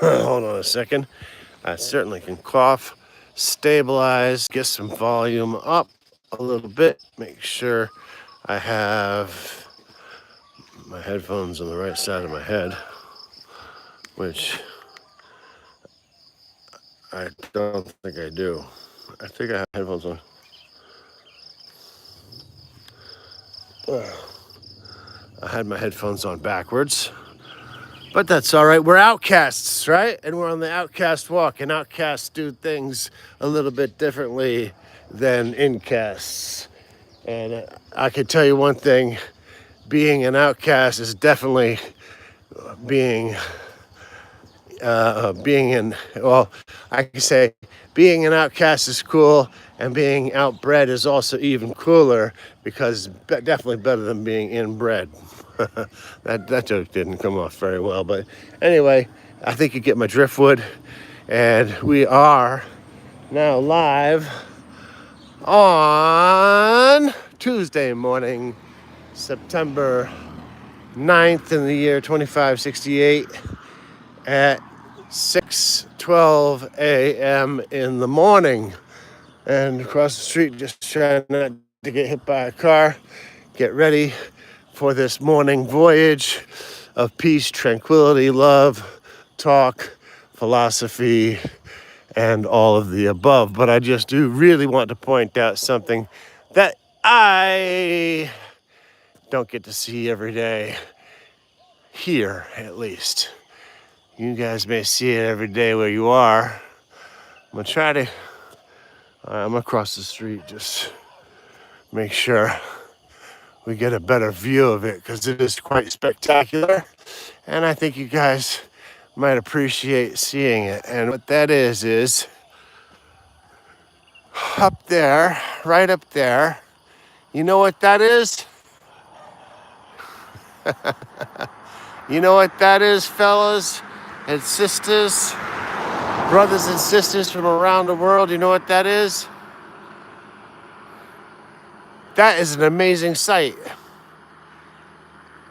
Hold on a second. I certainly can cough, stabilize, get some volume up a little bit, make sure I have my headphones on the right side of my head, which I don't think I do. I think I have headphones on. I had my headphones on backwards. But that's all right. We're outcasts, right? And we're on the outcast walk. And outcasts do things a little bit differently than incasts. And I can tell you one thing, being an outcast is definitely being well, I can say being an outcast is cool, and being outbred is also even cooler, because it's definitely better than being inbred. that joke didn't come off very well, but anyway, I think you get my driftwood, and we are now live on Tuesday morning, September 9th in the year 2568 at 6:12 a.m. in the morning. And across the street, just trying not to get hit by a car. Get ready for this morning voyage of peace, tranquility, love, talk, philosophy, and all of the above. But I just do really want to point out something that I don't get to see every day, here at least. You guys may see it every day where you are. I'm across the street, just make sure we get a better view of it, because it is quite spectacular. And I think you guys might appreciate seeing it. And what that is up there, right up there. You know what that is? You know what that is, fellas and sisters, brothers and sisters from around the world? You know what that is? That is an amazing sight.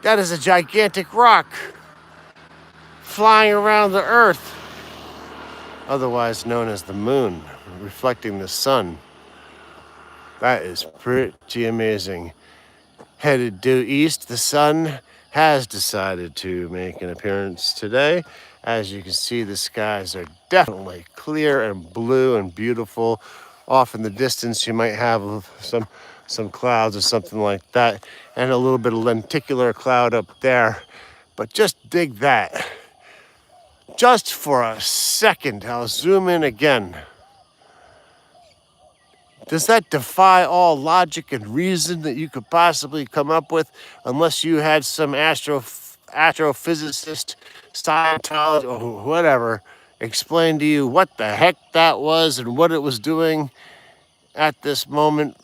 That is a gigantic rock flying around the earth, otherwise known as the moon, reflecting the sun. That is pretty amazing. Headed due east, the sun has decided to make an appearance today. As you can see, the skies are definitely clear and blue and beautiful. Off in the distance, you might have some clouds or something like that, and a little bit of lenticular cloud up there. But just dig that. Just for a second, I'll zoom in again. Does that defy all logic and reason that you could possibly come up with, unless you had some astrophysicist, Scientologist, or whatever explain to you what the heck that was and what it was doing at this moment?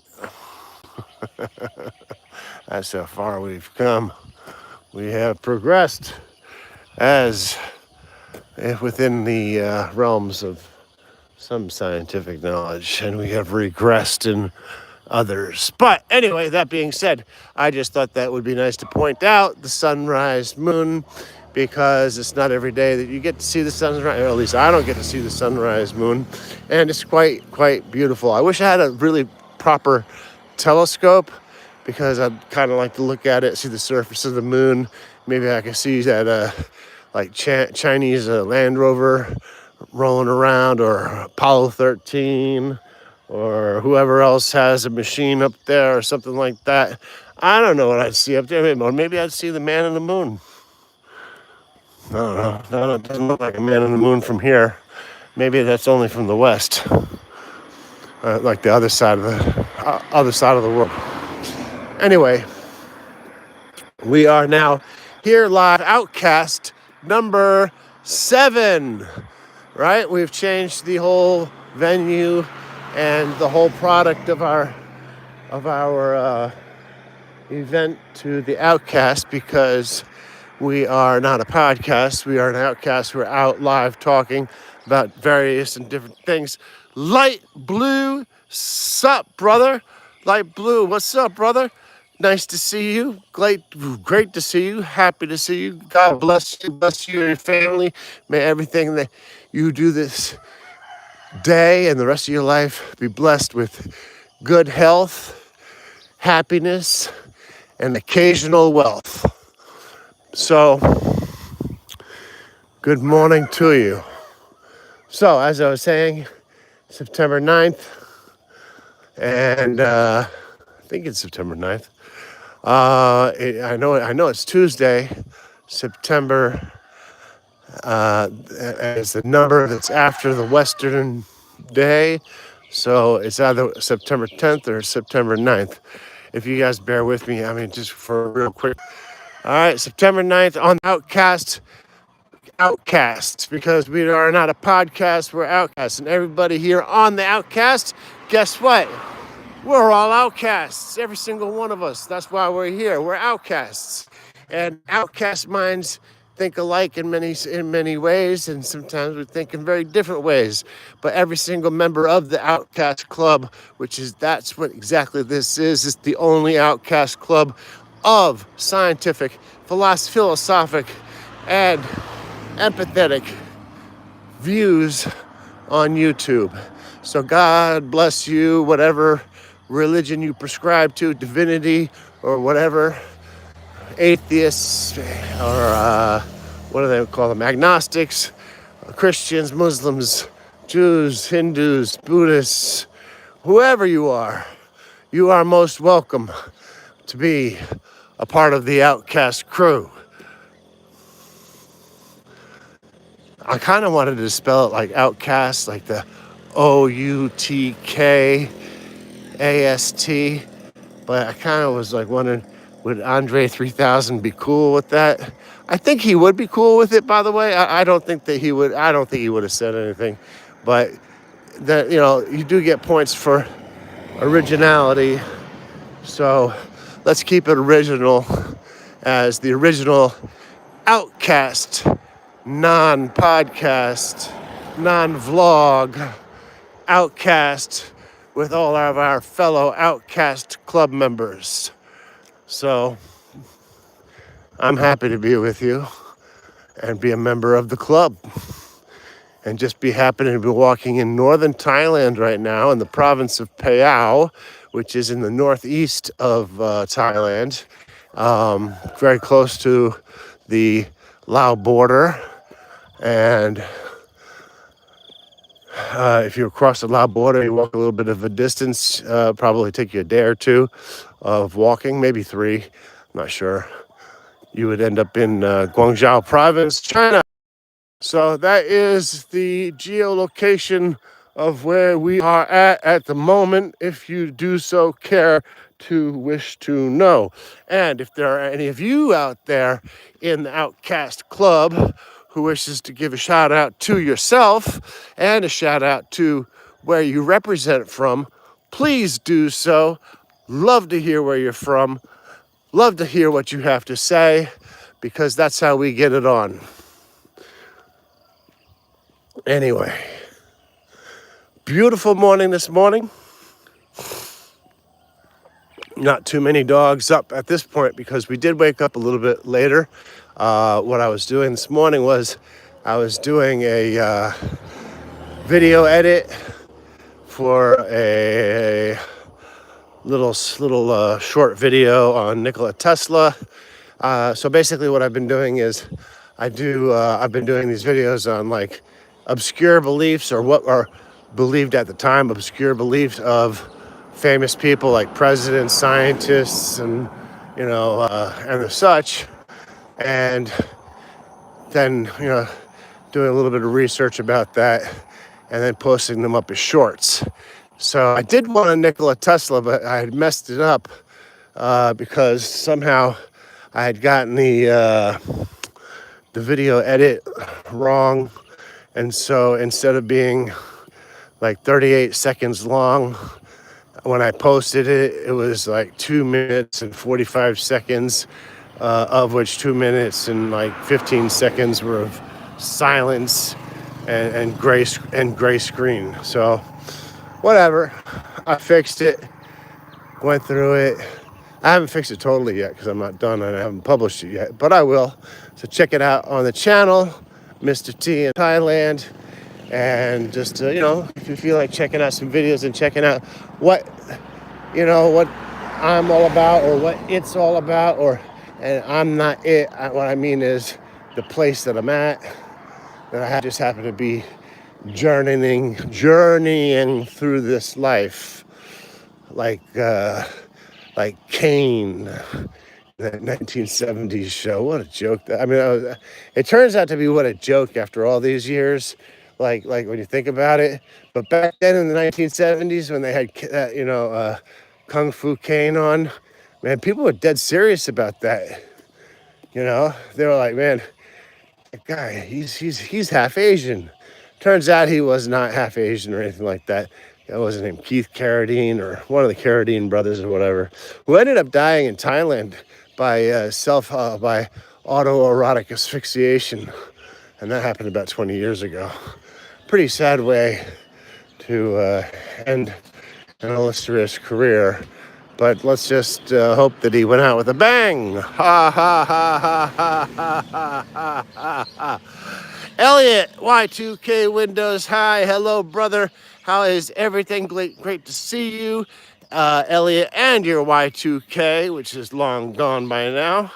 That's how far we've come. We have progressed as within the realms of some scientific knowledge, and we have regressed in others. But anyway, that being said, I just thought that would be nice to point out the sunrise moon, because it's not every day that you get to see the sunrise, or at least I don't get to see the sunrise moon, and it's quite beautiful. I wish I had a really proper telescope, because I'd kind of like to look at it, see the surface of the moon. Maybe I can see that Chinese Land Rover rolling around, or Apollo 13, or whoever else has a machine up there or something like that. I don't know what I'd see up there. Maybe I'd see the man in the moon. I don't know. No, it doesn't look like a man in the moon from here. Maybe that's only from the west, like the other side of the world. Anyway, we are now here live, Outcast number 7. Right? We've changed the whole venue and the whole product of our event to the Outcast, because we are not a podcast. We are an outcast. We're out live talking about various and different things. Light Blue, sup, brother? Light Blue, what's up, brother? Nice to see you. Great to see you. Happy to see you. God bless you and your family. May everything that you do this day and the rest of your life be blessed with good health, happiness, and occasional wealth. So, good morning to you. So, as I was saying, September 9th, and I think it's September 9th. I know it's Tuesday, September, as the number that's after the Western day. So it's either September 10th or September 9th. If you guys bear with me, I mean, just for real quick. All right, September 9th on Outcasts, because we are not a podcast, we're outcasts. And everybody here on the Outcast, guess what? We're all outcasts, every single one of us. That's why we're here. We're outcasts. And outcast minds think alike in many ways, and sometimes we think in very different ways. But every single member of the Outcast Club, that's what exactly this is. It's the only Outcast Club of scientific, philosophic, and empathetic views on YouTube. So God bless you, whatever religion you prescribe to, divinity or whatever, atheists or what do they call them, agnostics, Christians, Muslims, Jews, Hindus, Buddhists, whoever you are most welcome to be a part of the Outcast crew. I kind of wanted to spell it like Outcast, like the OUTKAST, but I kind of was like wondering, would Andre 3000 be cool with that? I think he would be cool with it, by the way. I don't think he would have said anything, but that, you do get points for originality. So let's keep it original as the original Outcast, non-podcast, non-vlog Outcast with all of our fellow Outcast club members. So I'm happy to be with you and be a member of the club, and just be happy to be walking in northern Thailand right now in the province of Phayao, which is in the northeast of Thailand, very close to the Lao border. And if you cross the Lao border, you walk a little bit of a distance, probably take you a day or two of walking, maybe 3, I'm not sure. You would end up in Guangzhou province, China. So that is the geolocation of where we are at the moment, if you do so care to wish to know. And if there are any of you out there in the Outcast Club who wishes to give a shout out to yourself and a shout out to where you represent from, please do so. Love to hear where you're from. Love to hear what you have to say, because that's how we get it on. Anyway, beautiful morning this morning. Not too many dogs up at this point because we did wake up a little bit later. What I was doing this morning was I was doing a video edit for a little short video on Nikola Tesla. So basically what I've been doing is I've been doing these videos on like obscure beliefs, or what are believed at the time obscure beliefs of famous people like presidents, scientists, and and the such, and then doing a little bit of research about that and then posting them up as shorts. So I did one on Nikola Tesla, but I had messed it up because somehow I had gotten the video edit wrong. And so instead of being like 38 seconds long, when I posted it, it was like 2 minutes and 45 seconds, of which 2 minutes and like 15 seconds were of silence and gray screen. So whatever, I fixed it, went through it, I haven't fixed it totally yet because I'm not done and I haven't published it yet, but I will. So check it out on the channel, Mr. T in Thailand. And just, if you feel like checking out some videos and checking out what I'm all about or what it's all about, and I'm not it. What I mean is the place that I'm at, that I just happen to be journeying through this life, like Kane, that 1970s show. What a joke! It turns out to be what a joke after all these years. Like when you think about it. But back then in the 1970s, when they had Kung Fu Kane on, man, people were dead serious about that. They were like, man, that guy, he's half Asian. Turns out he was not half Asian or anything like that. That was named Keith Carradine or one of the Carradine brothers or whatever, who ended up dying in Thailand by by autoerotic asphyxiation, and that happened about 20 years ago. Pretty sad way to end an illustrious career, but let's just hope that he went out with a bang. Ha ha ha ha ha ha ha ha ha. Elliot, Y2K Windows, hi, hello brother. How is everything? Great to see you, Elliot, and your Y2K, which is long gone by now.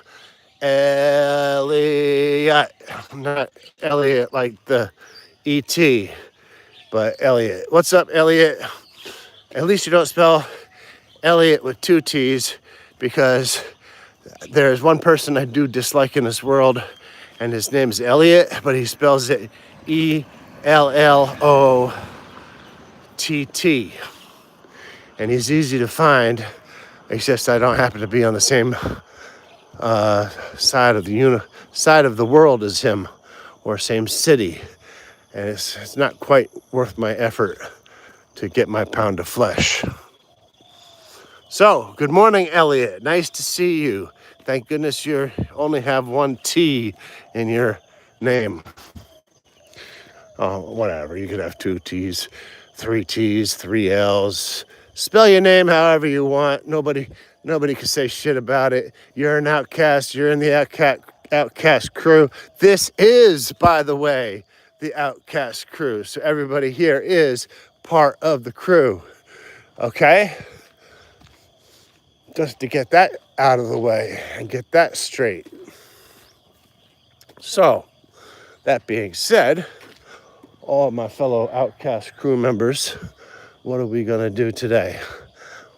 Elliot, not Elliot like the E.T., but Elliot. What's up, Elliot? At least you don't spell Elliot with two T's, because there's one person I do dislike in this world, and his name's Elliot, but he spells it Ellottt. And he's easy to find, except I don't happen to be on the same side of the world as him, or same city. And it's not quite worth my effort to get my pound of flesh. So, good morning, Elliot. Nice to see you. Thank goodness you only have one T in your name. Oh, whatever. You could have two T's, three L's. Spell your name however you want. Nobody can say shit about it. You're an outcast. You're in the Outcast crew. This is, by the way, the Outcast crew. So everybody here is part of the crew. Okay? Just to get that out of the way and get that straight. So, that being said, all my fellow Outcast crew members, what are we going to do today?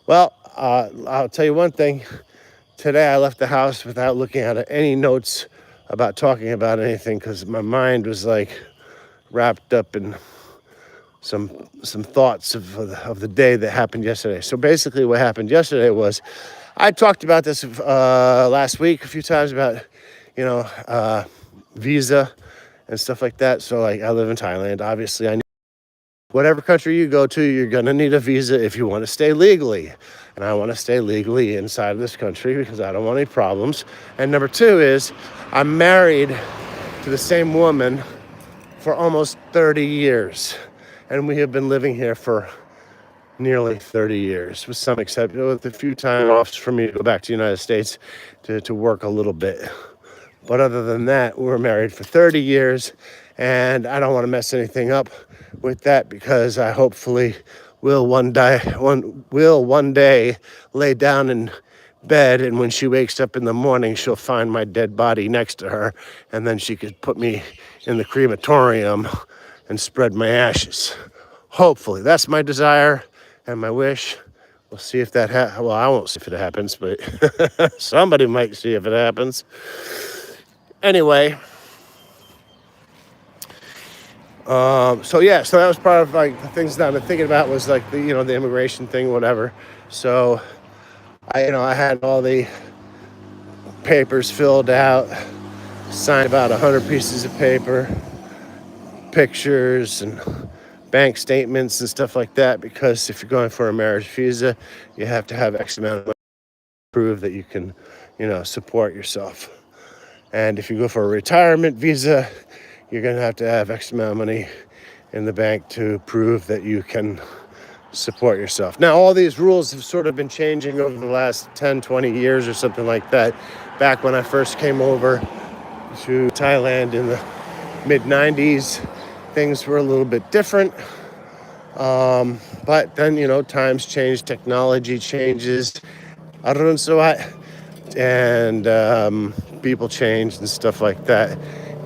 Well, I'll tell you one thing. Today I left the house without looking at any notes about talking about anything, because my mind was like wrapped up in some thoughts of the day that happened yesterday. So basically what happened yesterday was, I talked about this last week a few times about, visa and stuff like that. So like, I live in Thailand. Obviously, whatever country you go to, you're going to need a visa if you want to stay legally. And I want to stay legally inside of this country because I don't want any problems. And number two is, I'm married to the same woman for almost 30 years. And we have been living here for nearly 30 years, with some exception, with a few time offs for me to go back to the United States to work a little bit. But other than that, we were married for 30 years, and I don't want to mess anything up with that, because I hopefully will one day lay down in bed, and when she wakes up in the morning, she'll find my dead body next to her, and then she could put me in the crematorium and spread my ashes. Hopefully, that's my desire and my wish. We'll see if that well, I won't see if it happens, but somebody might see if it happens. Anyway, so that was part of like the things that I've been thinking about, was like the immigration thing, whatever. So I had all the papers filled out, signed about 100 pieces of paper, pictures and bank statements and stuff like that, because if you're going for a marriage visa, you have to have X amount of money to prove that you can, support yourself. And if you go for a retirement visa, you're going to have X amount of money in the bank to prove that you can support yourself. Now, all these rules have sort of been changing over the last 10, 20 years or something like that. Back when I first came over to Thailand in the mid 90s, things were a little bit different. But then, times change, technology changes, and people change and stuff like that.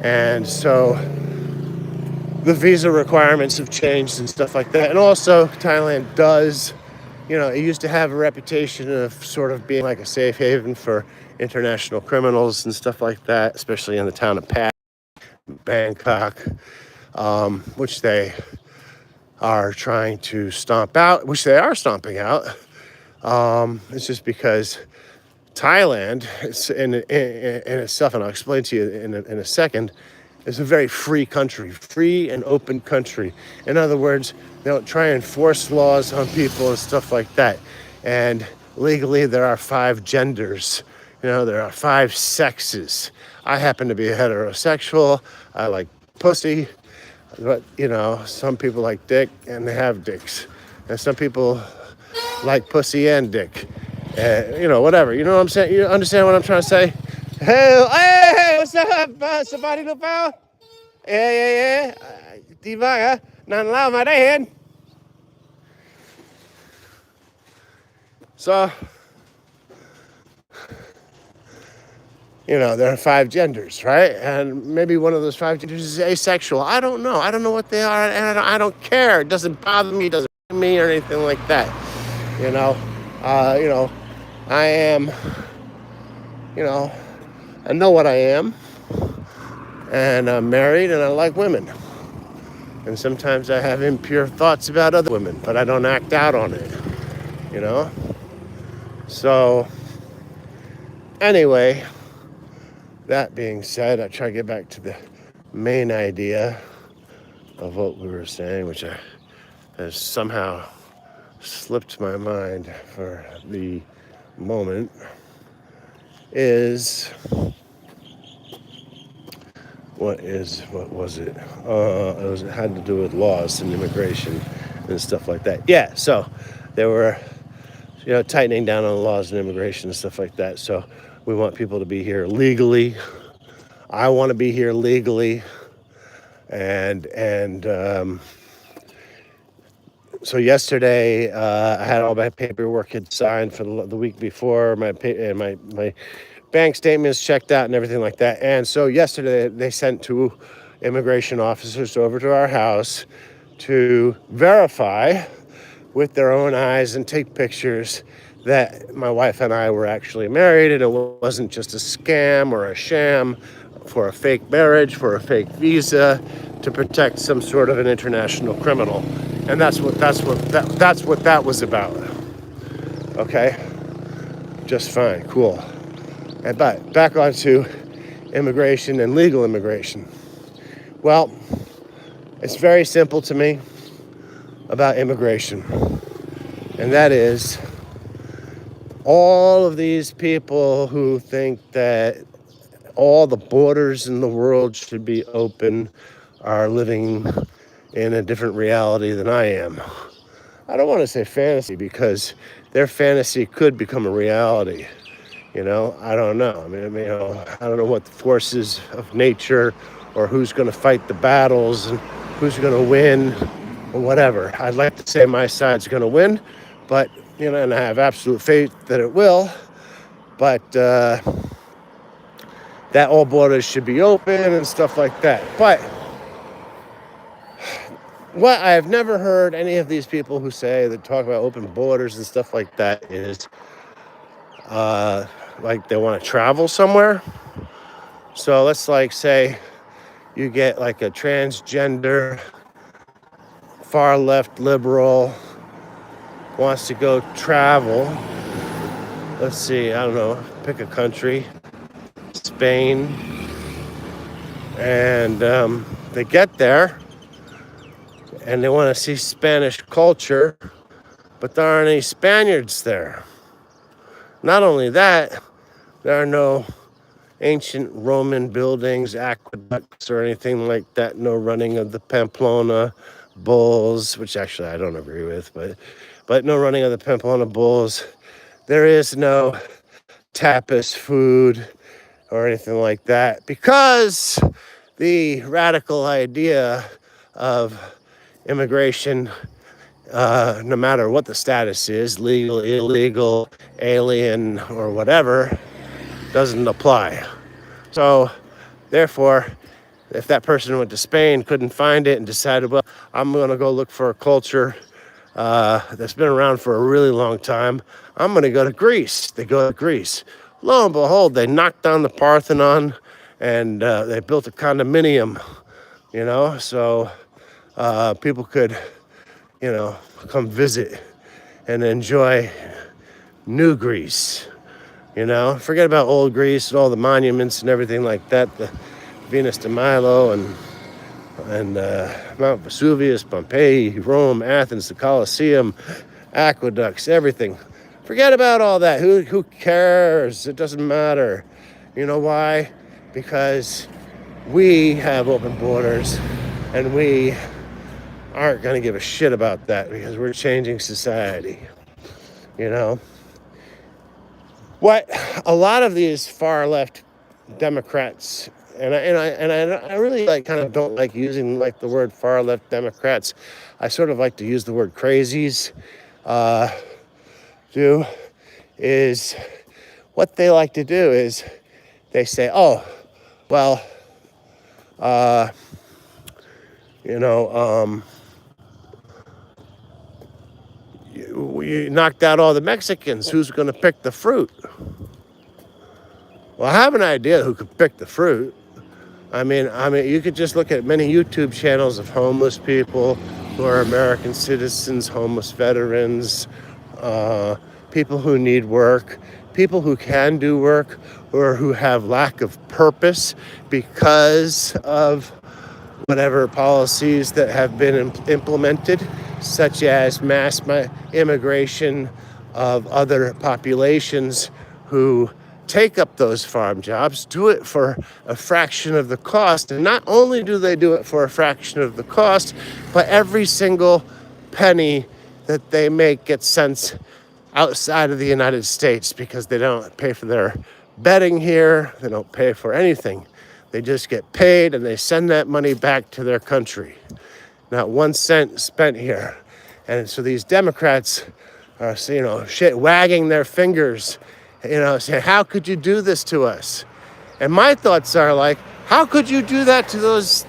And so the visa requirements have changed and stuff like that. And also, Thailand does, it used to have a reputation of sort of being like a safe haven for international criminals and stuff like that, especially in the town of Pat, Bangkok, which they are trying to stomp out, which they are stomping out. It's just because Thailand, in itself, and I'll explain to you in a second, is a very free country, free and open country. In other words, they don't try and force laws on people and stuff like that. And legally, there are 5 genders. There are 5 sexes. I happen to be a heterosexual. I like pussy. But, some people like dick and they have dicks. And some people like pussy and dick. Whatever. You know what I'm saying? You understand what I'm trying to say? Hey, what's up? Somebody look out? Yeah. Đi vào hả? Nàng lao mà đây hen. So, there are 5 genders, right? And maybe one of those 5 genders is asexual. I don't know. I don't know what they are, and I don't care. It doesn't bother me. It doesn't bother me or anything like that. I am, I know what I am, and I'm married, and I like women. And sometimes I have impure thoughts about other women, but I don't act out on it, So, anyway, that being said, I try to get back to the main idea of what we were saying, which has somehow slipped my mind for the moment, is what was it? It had to do with laws and immigration and stuff like that. Yeah, so they were, tightening down on laws and immigration and stuff like that. So we want people to be here legally. I want to be here legally, and so yesterday I had all my paperwork had signed for the week before. My bank statements checked out and everything like that. And so yesterday they sent 2 immigration officers over to our house to verify with their own eyes and take pictures that my wife and I were actually married, and it wasn't just a scam or a sham for a fake marriage, for a fake visa to protect some sort of an international criminal. And that's what that was about. Okay? Just fine, cool. But back onto immigration and legal immigration. Well, it's very simple to me about immigration. And that is, all of these people who think that all the borders in the world should be open are living in a different reality than I am. I don't want to say fantasy, because their fantasy could become a reality. I don't know. I don't know what the forces of nature or who's going to fight the battles and who's going to win or whatever. I'd like to say my side's going to win, but, and I have absolute faith that it will, but that all borders should be open and stuff like that. But what I have never heard any of these people who say that talk about open borders and stuff like that is like they want to travel somewhere. So let's say you get like a transgender, far left liberal wants to go travel. Let's see, I don't know, pick a country, Spain, and they get there and they want to see Spanish culture, but there aren't any Spaniards there. Not only that, there are no ancient Roman buildings, aqueducts, or anything like that. No running of the Pamplona bulls, which actually I don't agree with, but no running of the Pamplona bulls. There is no tapas food or anything like that, because the radical idea of immigration, no matter what the status is, legal, illegal, alien, or whatever, doesn't apply. So, therefore, if that person went to Spain, couldn't find it, and decided, well, I'm going to go look for a culture that's been around for a really long time, I'm going to go to Greece. They go to Greece. Lo and behold, they knocked down the Parthenon, and they built a condominium, so people could, come visit and enjoy new Greece. Forget about old Greece and all the monuments and everything like that, the Venus de Milo and Mount Vesuvius, Pompeii, Rome, Athens, the Colosseum, aqueducts, everything. Forget about all that. Who cares? It doesn't matter. You know why? Because we have open borders, and we aren't going to give a shit about that, because we're changing society. What a lot of these far left Democrats, and I really kind of don't like using the word far left Democrats. I sort of like to use the word crazies. Is what they like to do is they say, oh, well, you knocked out all the Mexicans. Who's going to pick the fruit? Well, I have an idea who could pick the fruit. I mean, you could just look at many YouTube channels of homeless people who are American citizens, homeless veterans, people who need work, people who can do work, or who have lack of purpose because of whatever policies that have been implemented, such as mass immigration of other populations who take up those farm jobs, do it for a fraction of the cost. And not only do they do it for a fraction of the cost, but every single penny that they make gets sent outside of the United States, because they don't pay for their bedding here, they don't pay for anything. They just get paid, and they send that money back to their country. Not 1 cent spent here. And so these Democrats are, wagging their fingers, saying, how could you do this to us? And my thoughts are like, how could you do that to those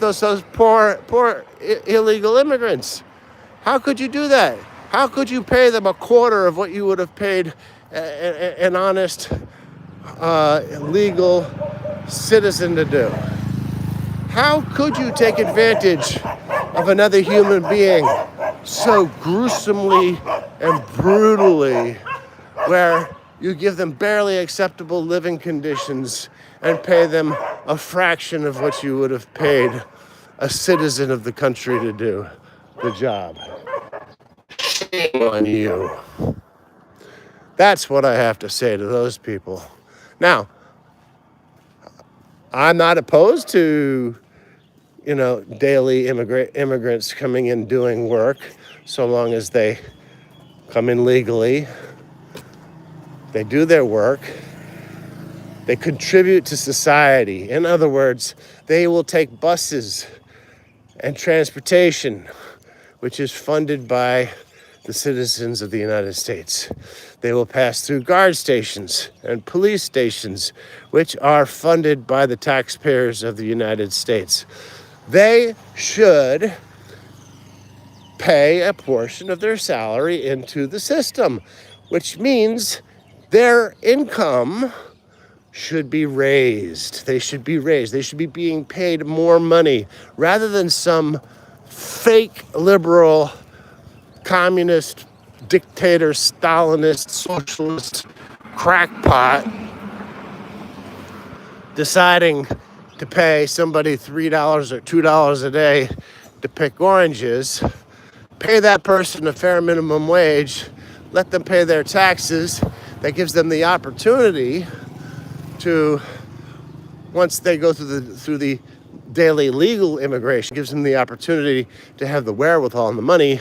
poor illegal immigrants? How could you do that? How could you pay them a quarter of what you would have paid an honest, legal citizen to do? How could you take advantage of another human being so gruesomely and brutally, where you give them barely acceptable living conditions and pay them a fraction of what you would have paid a citizen of the country to do the job? Shame on you. That's what I have to say to those people. Now, I'm not opposed to, daily immigrants coming in doing work, so long as they come in legally, they do their work, they contribute to society. In other words, they will take buses and transportation, which is funded by the citizens of the United States. They will pass through guard stations and police stations, which are funded by the taxpayers of the United States. They should pay a portion of their salary into the system, which means their income should be raised. They should be raised. They should be being paid more money, rather than some fake liberal, communist, dictator, Stalinist, socialist crackpot deciding to pay somebody $3 or $2 a day to pick oranges. Pay that person a fair minimum wage, let them pay their taxes. That gives them the opportunity to, once they go through the daily legal immigration gives them the opportunity to have the wherewithal and the money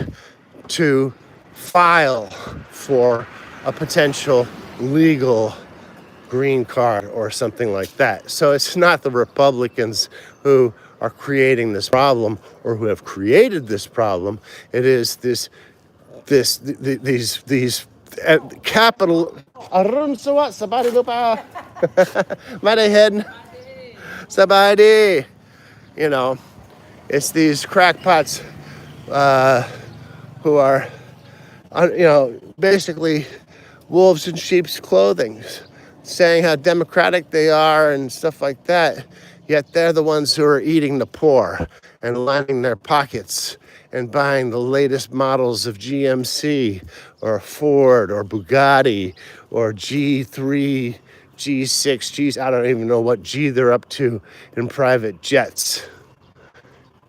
to file for a potential legal green card or something like that. So it's not the Republicans who are creating this problem or who have created this problem. It is these capital. Sabadi. You know, it's these crackpots who are, basically wolves in sheep's clothing, saying how democratic they are and stuff like that. Yet they're the ones who are eating the poor and lining their pockets and buying the latest models of GMC or Ford or Bugatti or G3, G6, G's. I don't even know what G they're up to in private jets.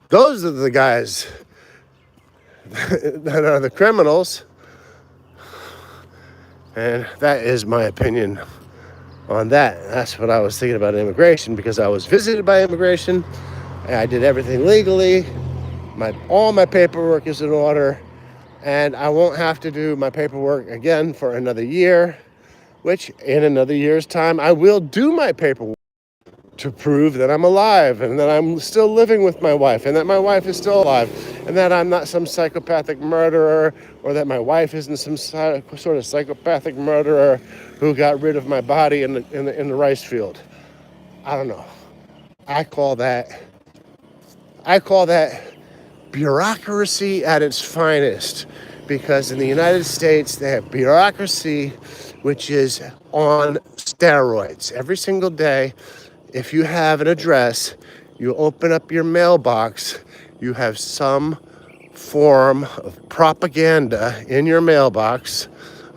Those are the guys that are the criminals. And that is my opinion on that. That's what I was thinking about immigration, because I was visited by immigration. And I did everything legally. All my paperwork is in order. And I won't have to do my paperwork again for another year, which in another year's time, I will do my paperwork to prove that I'm alive and that I'm still living with my wife and that my wife is still alive and that I'm not some psychopathic murderer, or that my wife isn't some sort of psychopathic murderer who got rid of my body in the rice field. I don't know. I call that bureaucracy at its finest, because in the United States they have bureaucracy which is on steroids. Every single day, if you have an address, you open up your mailbox, you have some form of propaganda in your mailbox,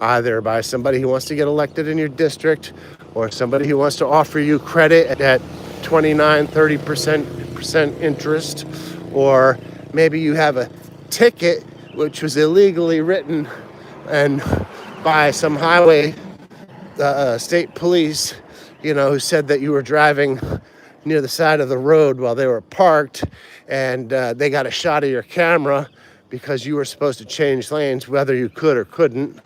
either by somebody who wants to get elected in your district or somebody who wants to offer you credit at 29, 30% interest, or maybe you have a ticket which was illegally written and by some highway state police, who said that you were driving near the side of the road while they were parked, and they got a shot of your camera because you were supposed to change lanes whether you could or couldn't,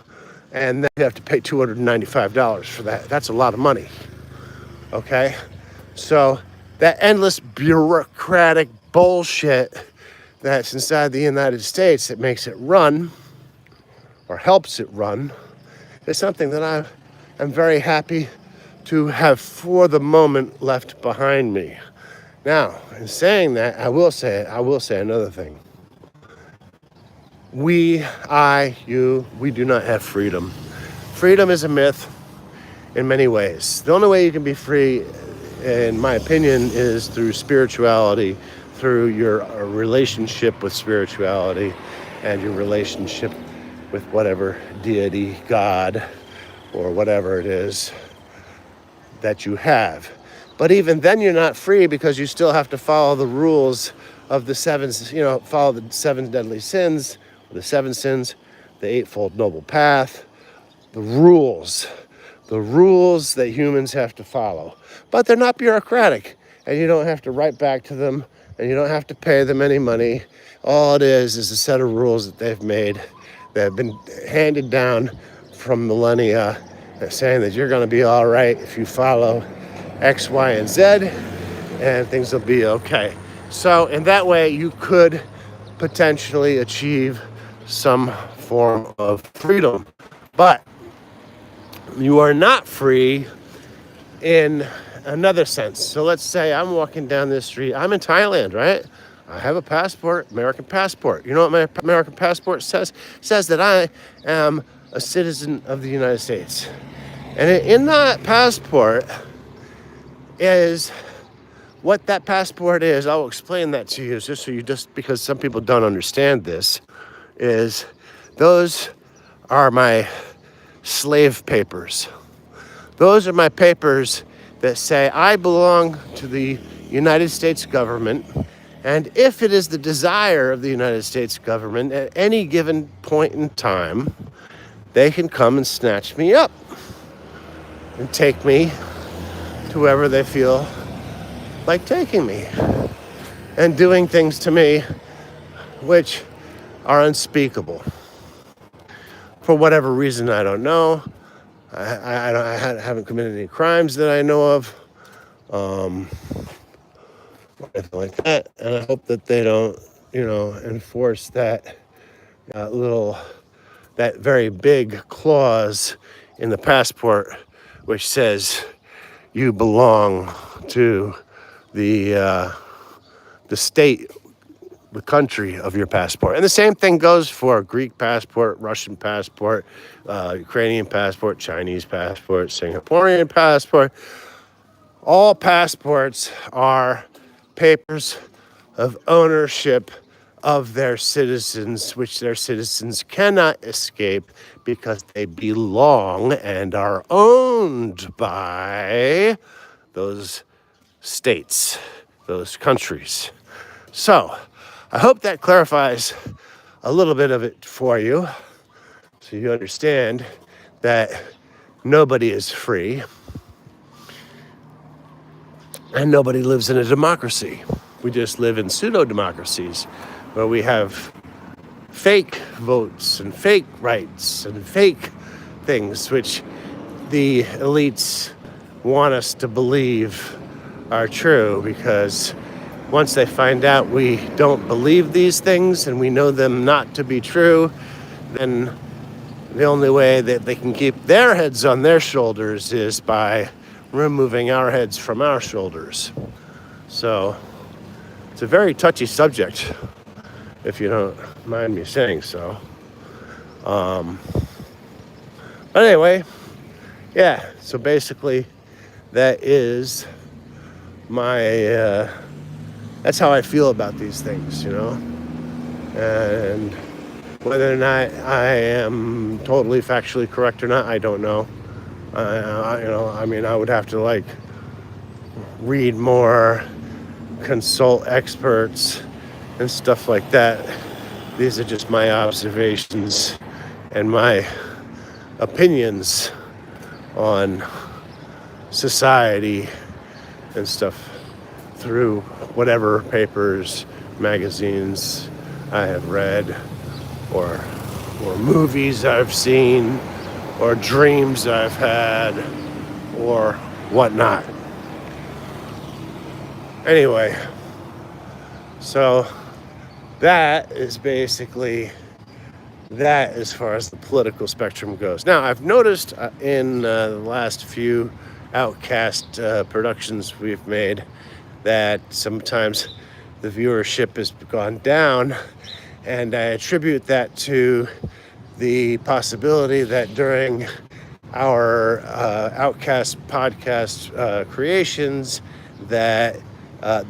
and then you have to pay $295 for that. That's a lot of money. Okay? So that endless bureaucratic bullshit that's inside the United States that makes it run, or helps it run, is something that I'm very happy to have for the moment left behind me. Now, in saying that, I will say another thing. We do not have freedom. Freedom is a myth in many ways. The only way you can be free, in my opinion, is through spirituality, through your relationship with spirituality and your relationship with whatever deity, God, or whatever it is that you have. But even then you're not free, because you still have to follow the rules of the follow the seven deadly sins, the seven sins, the eightfold noble path, the rules that humans have to follow. But they're not bureaucratic, and you don't have to write back to them, and you don't have to pay them any money. All it is a set of rules that they've made that have been handed down from millennia, saying that you're going to be all right if you follow X, Y, and Z, and things will be okay. So in that way, you could potentially achieve some form of freedom. But you are not free in another sense. So let's say I'm walking down this street. I'm in Thailand, right? I have a passport, American passport. You know what my American passport says? It says that I am a citizen of the United States. And in that passport is what that passport is. I'll explain that to you because some people don't understand this, is those are my slave papers. Those are my papers that say I belong to the United States government, and if it is the desire of the United States government at any given point in time, they can come and snatch me up and take me to wherever they feel like taking me. and doing things to me which are unspeakable. For whatever reason, I don't know. I haven't committed any crimes that I know of, anything like that. And I hope that they don't, enforce that that very big clause in the passport, which says you belong to the state, the country of your passport. And the same thing goes for Greek passport, Russian passport, Ukrainian passport, Chinese passport, Singaporean passport. All passports are papers of ownership of their citizens, which their citizens cannot escape because they belong and are owned by those states, those countries. So I hope that clarifies a little bit of it for you, so you understand that nobody is free and nobody lives in a democracy. We just live in pseudo-democracies where we have fake votes and fake rights and fake things which the elites want us to believe are true, because once they find out we don't believe these things and we know them not to be true, then the only way that they can keep their heads on their shoulders is by removing our heads from our shoulders. So it's a very touchy subject, if you don't mind me saying so. But anyway, yeah, so basically that is my, that's how I feel about these things, and whether or not I am totally factually correct or not, I don't know. I would have to read more, consult experts and stuff like that. These are just my observations and my opinions on society and stuff through whatever papers, magazines I have read, or movies I've seen, or dreams I've had, or whatnot. Anyway, so that is basically that as far as the political spectrum goes. Now, I've noticed in the last few Outcast productions we've made that sometimes the viewership has gone down, and I attribute that to the possibility that during our Outcast podcast creations that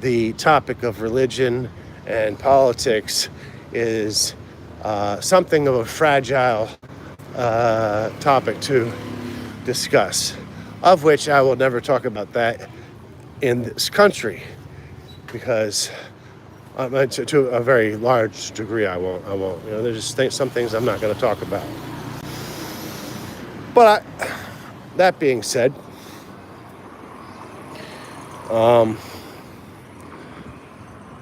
the topic of religion and politics is something of a fragile topic to discuss, of which I will never talk about that in this country, because to a very large degree I won't. There's just some things I'm not going to talk about. But that being said,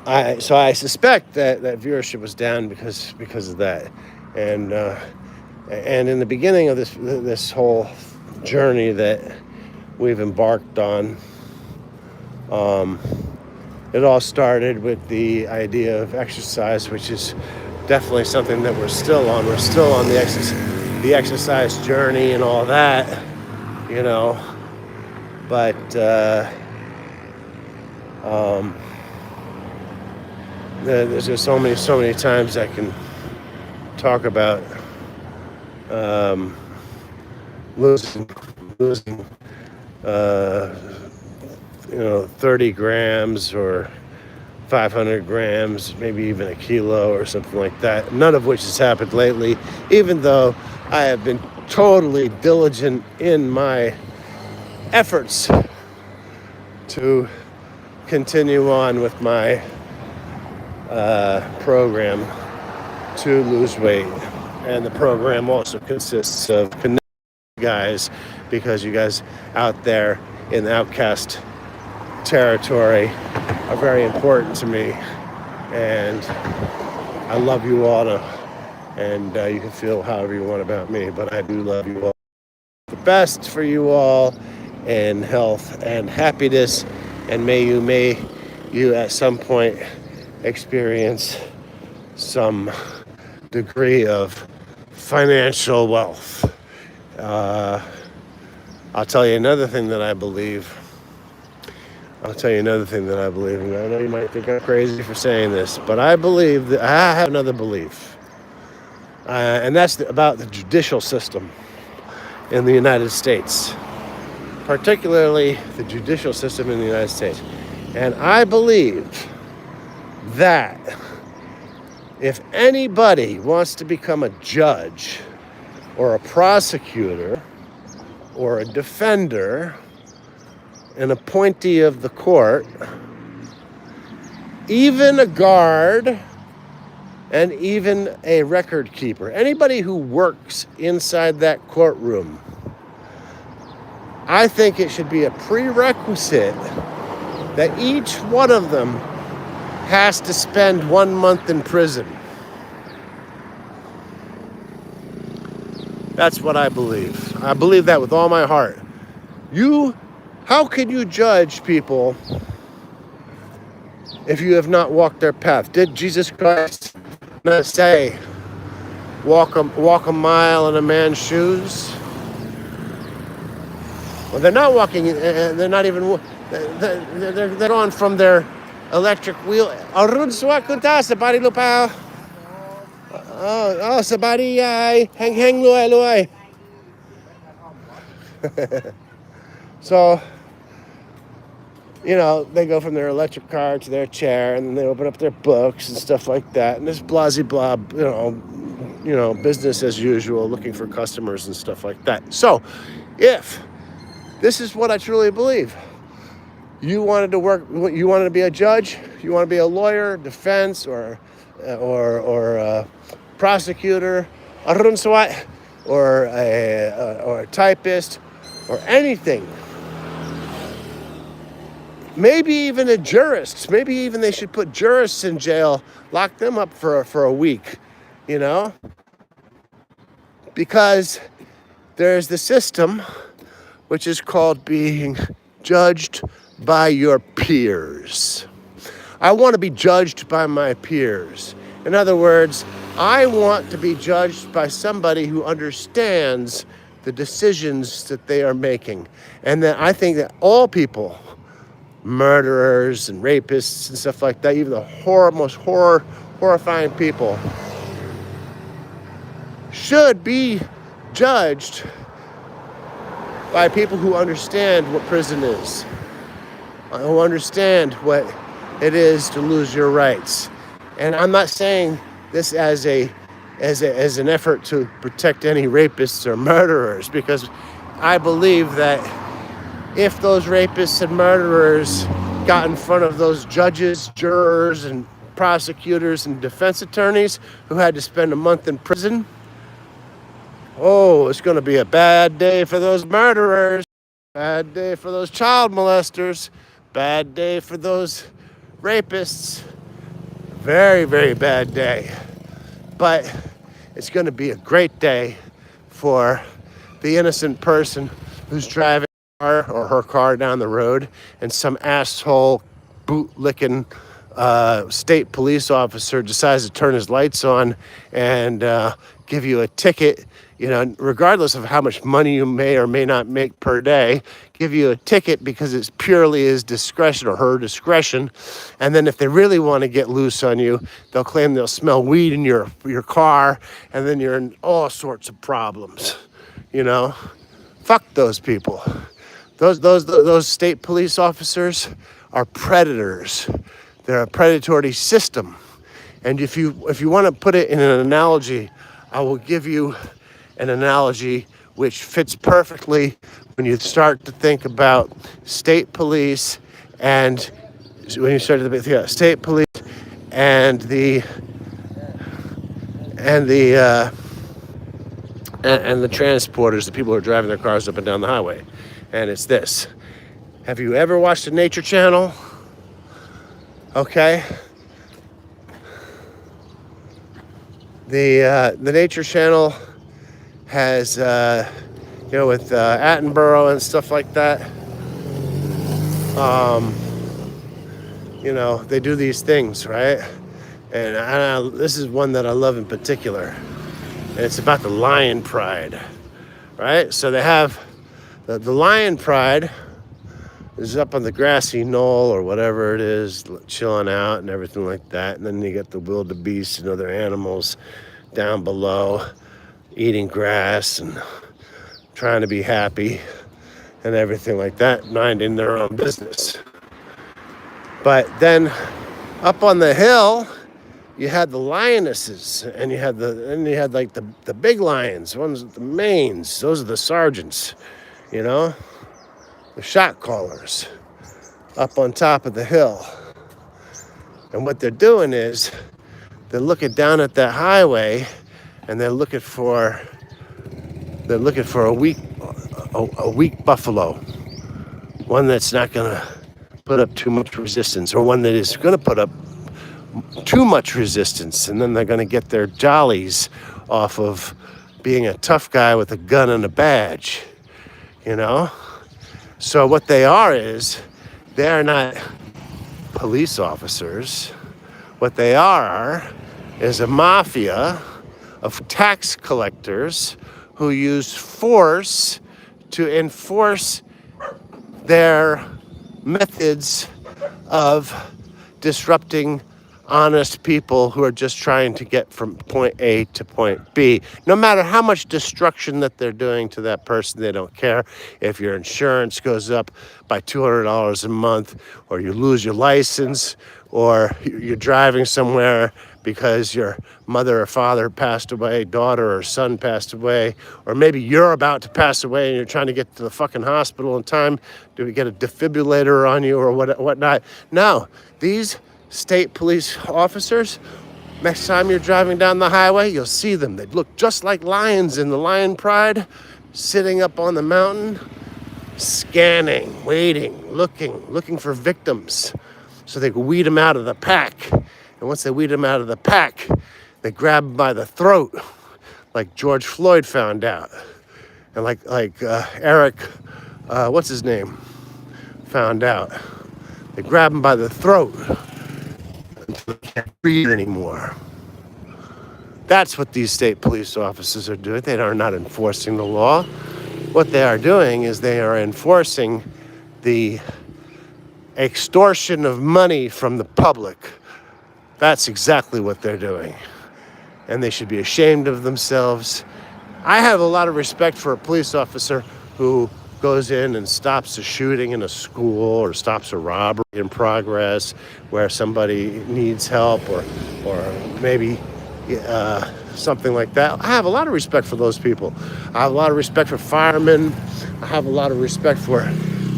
I suspect that viewership was down because of that, and in the beginning of this whole journey that we've embarked on, it all started with the idea of exercise, which is definitely something that we're still on. We're still on the exercise journey and all that, but there's just so many times I can talk about losing 30 grams or 500 grams, maybe even a kilo or something like that, none of which has happened lately, even though I have been totally diligent in my efforts to continue on with my program to lose weight. And the program also consists of connecting guys, because you guys out there in the Outcast territory are very important to me. And I love you all, and you can feel however you want about me, but I do love you all. The best for you all, and health and happiness, and may you at some point experience some degree of financial wealth. I'll tell you another thing that I believe. And I know you might think I'm crazy for saying this, but I believe that I have another belief. And that's about the judicial system in the United States, particularly the judicial system in the United States. And I believe that if anybody wants to become a judge or a prosecutor or a defender, an appointee of the court, even a guard, and even a record keeper, anybody who works inside that courtroom, I think it should be a prerequisite that each one of them has to spend 1 month in prison. That's what I believe. I believe that with all my heart. How can you judge people if you have not walked their path? Did Jesus Christ not say, walk a mile in a man's shoes? Well, they're not walking, they're not even, they're on from their electric wheel. Arun swakunta sabari lupa. Oh, sabari hang luai. So, they go from their electric car to their chair, and then they open up their books and stuff like that. And it's blasey blah, business as usual, looking for customers and stuff like that. So, if this is what I truly believe, you wanted to be a judge, you want to be a lawyer, defense, or prosecutor, or a typist, or anything. Maybe even a jurist. Maybe even they should put jurists in jail, lock them up for a week, because there's the system which is called being judged by your peers. I want to be judged by my peers. In other words, I want to be judged by somebody who understands the decisions that they are making. And that I think that all people, murderers and rapists and stuff like that, even the most horrifying people, should be judged by people who understand what prison is, who understand what it is to lose your rights. And I'm not saying this as an effort to protect any rapists or murderers, because I believe that if those rapists and murderers got in front of those judges, jurors, and prosecutors and defense attorneys who had to spend a month in prison, it's going to be a bad day for those murderers, bad day for those child molesters, bad day for those rapists. Very, very bad day. But it's going to be a great day for the innocent person who's driving or her car down the road, and some asshole boot-licking state police officer decides to turn his lights on and give you a ticket, regardless of how much money you may or may not make per day, give you a ticket because it's purely his discretion or her discretion. And then if they really want to get loose on you, they'll claim they'll smell weed in your car, and then you're in all sorts of problems. Fuck those people. Those state police officers are predators. They're a predatory system. And if you want to put it in an analogy, I will give you an analogy which fits perfectly when you start to think about state police and state police and the transporters, the people who are driving their cars up and down the highway. And it's this: Have you ever watched the Nature Channel? Okay. The Nature Channel has, with Attenborough and stuff like that, they do these things, right? And this is one that I love in particular. And it's about the lion pride, right? So they have the lion pride is up on the grassy knoll or whatever it is, chilling out and everything like that. And then you get the wildebeest and other animals down below eating grass and trying to be happy and everything like that, minding their own business. But then up on the hill, you had the lionesses, and you had like the big lions, ones with the manes. Those are the sergeants, the shot callers up on top of the hill. And what they're doing is they're looking down at that highway, and they're looking for a weak buffalo, one that's not gonna put up too much resistance, or one that is gonna put up too much resistance, and then they're gonna get their jollies off of being a tough guy with a gun and a badge, So what they are is, they're not police officers. What they are is a mafia of tax collectors who use force to enforce their methods of disrupting honest people who are just trying to get from point A to point B. No matter how much destruction that they're doing to that person, they don't care. If your insurance goes up by $200 a month, or you lose your license, or you're driving somewhere because your mother or father passed away, daughter or son passed away, or maybe you're about to pass away and you're trying to get to the fucking hospital in time to get a defibrillator on you or whatnot. No, these state police officers, next time you're driving down the highway, you'll see them. They look just like lions in the lion pride, sitting up on the mountain, scanning, waiting, looking for victims so they can weed them out of the pack. And once they weed them out of the pack, they grab them by the throat, like George Floyd found out, and like Eric, what's his name, found out. They grab them by the throat until they can't breathe anymore. That's what these state police officers are doing. They are not enforcing the law. What they are doing is they are enforcing the extortion of money from the public. That's exactly what they're doing. And they should be ashamed of themselves. I have a lot of respect for a police officer who goes in and stops a shooting in a school, or stops a robbery in progress where somebody needs help, or maybe something like that. I have a lot of respect for those people. I have a lot of respect for firemen. I have a lot of respect for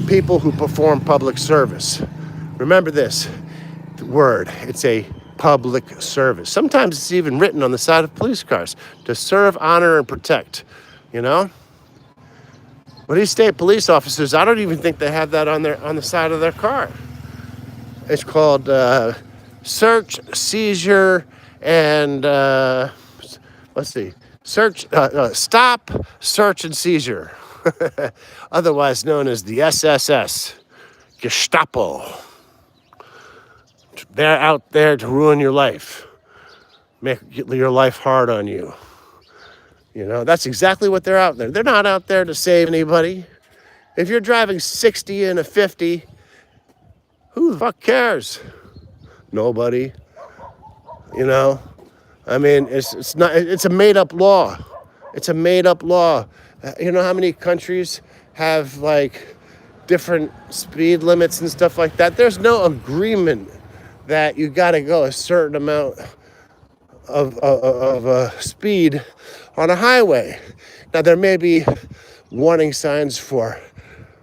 people who perform public service. Remember this word, it's a public service. Sometimes it's even written on the side of police cars, to serve, honor, and protect, Well, these state police officers, I don't even think they have that on the side of their car. It's called search, seizure, and stop, search, and seizure. Otherwise known as the SSS, Gestapo. They're out there to ruin your life, make your life hard on you. That's exactly what they're out there. They're not out there to save anybody. If you're driving 60 in a 50, who the fuck cares? Nobody. I mean, it's a made-up law. It's a made-up law. You know how many countries have, like, different speed limits and stuff like that? There's no agreement that you got to go a certain amount of speed on a highway. Now, there may be warning signs for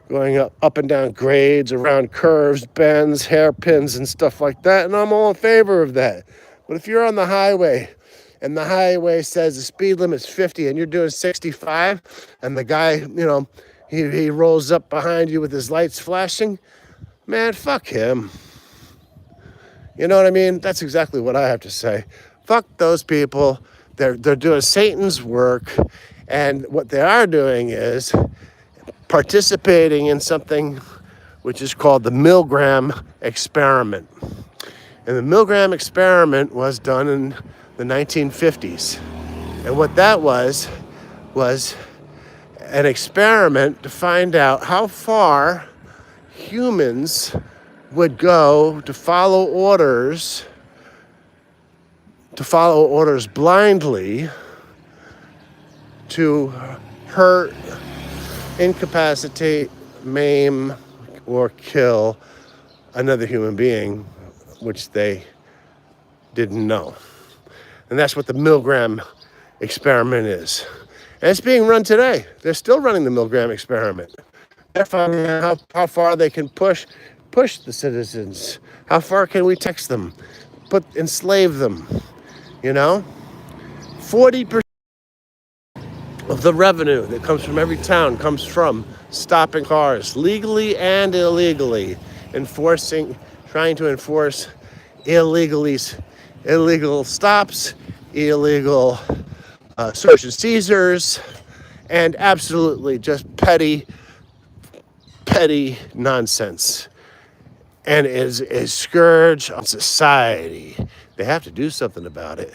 going up and down grades, around curves, bends, hairpins, and stuff like that, and I'm all in favor of that. But if you're on the highway and the highway says the speed limit's 50 and you're doing 65, and the guy, He rolls up behind you with his lights flashing. Man, fuck him. You know what I mean? That's exactly what I have to say. Fuck those people. They're doing Satan's work, and what they are doing is participating in something which is called the Milgram experiment. And the Milgram experiment was done in the 1950s. And what that was an experiment to find out how far humans would go to follow orders blindly, to hurt, incapacitate, maim, or kill another human being, which they didn't know. And that's what the Milgram experiment is. And it's being run today. They're still running the Milgram experiment. They're finding out how far they can push the citizens. How far can we text them? Enslave them, you know? 40% of the revenue that comes from every town comes from stopping cars, legally and illegally, trying to enforce illegal stops, illegal search and seizures, and absolutely just petty nonsense. And it is a scourge on society. They have to do something about it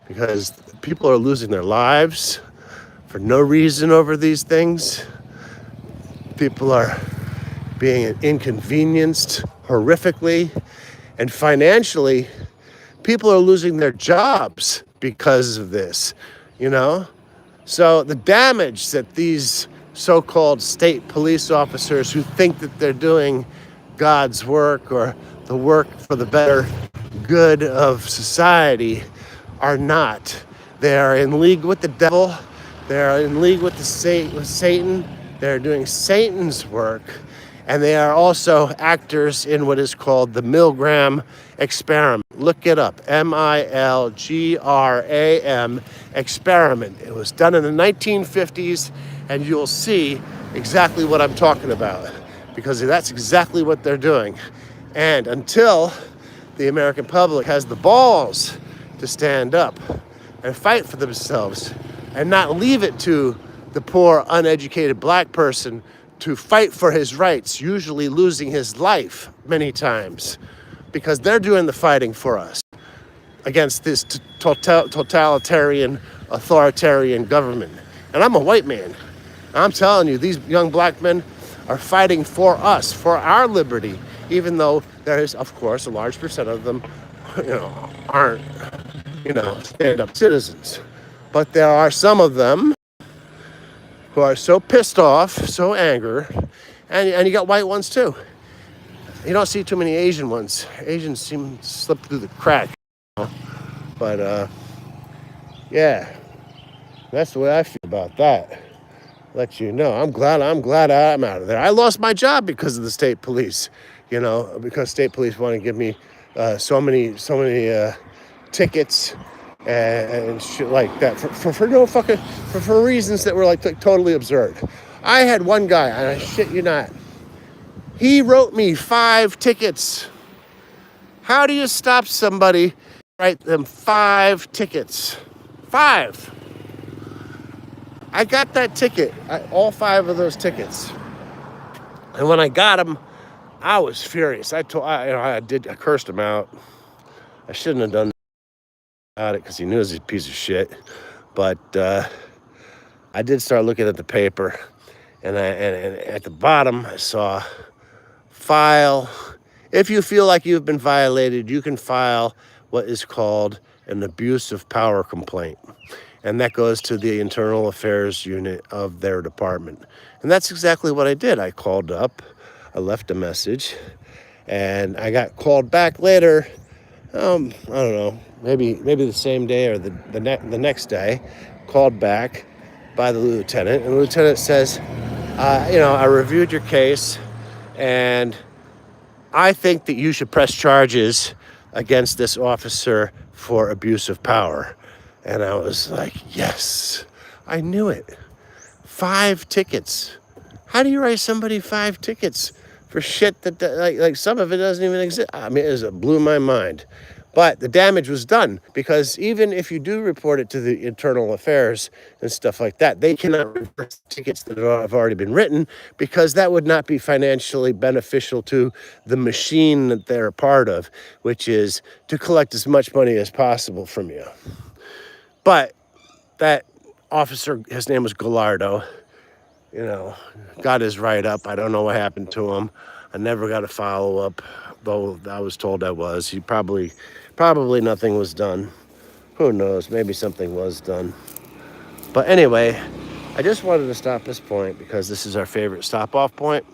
because people are losing their lives for no reason over these things. People are being inconvenienced horrifically, and financially, people are losing their jobs because of this, you know? So the damage that these so-called state police officers who think that they're doing God's work or the work for the better good of society are not. They are in league with the devil. They are in league with Satan. They're doing Satan's work. And they are also actors in what is called the Milgram experiment. Look it up, Milgram experiment. It was done in the 1950s, and you'll see exactly what I'm talking about, because that's exactly what they're doing. And until the American public has the balls to stand up and fight for themselves and not leave it to the poor, uneducated black person to fight for his rights, usually losing his life many times, because they're doing the fighting for us against this totalitarian, authoritarian government. And I'm a white man. I'm telling you, these young black men are fighting for us, for our liberty, even though there is, of course, a large percent of them, aren't, stand-up citizens. But there are some of them who are so pissed off, so angry, and you got white ones too. You don't see too many Asian ones. Asians seem to slip through the crack. But yeah, that's the way I feel about that. Let you know, I'm glad I'm out of there. I lost my job because of the state police, because state police want to give me so many tickets and shit like that for no fucking for reasons that were like totally absurd. I had one guy, and I shit you not, he wrote me 5 tickets. How do you stop somebody, write them 5 tickets? 5. I got that ticket, all 5 of those tickets. And when I got them, I was furious. I cursed him out. I shouldn't have done about it because he knew he was a piece of shit. But I did start looking at the paper, and at the bottom I saw file. If you feel like you've been violated, you can file what is called an abuse of power complaint. And that goes to the internal affairs unit of their department. And that's exactly what I did. I called up, I left a message, and I got called back later. I don't know, maybe the same day or the next day, called back by the lieutenant. And the lieutenant says, I reviewed your case, and I think that you should press charges against this officer for abuse of power. And I was like, yes, I knew it. 5 tickets. How do you write somebody 5 tickets for shit that like some of it doesn't even exist? I mean, it blew my mind. But the damage was done because even if you do report it to the internal affairs and stuff like that, they cannot reverse tickets that have already been written because that would not be financially beneficial to the machine that they're a part of, which is to collect as much money as possible from you. But that officer, his name was Gallardo, got his write-up. I don't know what happened to him. I never got a follow-up, though I was told I was. He probably nothing was done. Who knows? Maybe something was done. But anyway, I just wanted to stop this point because this is our favorite stop-off point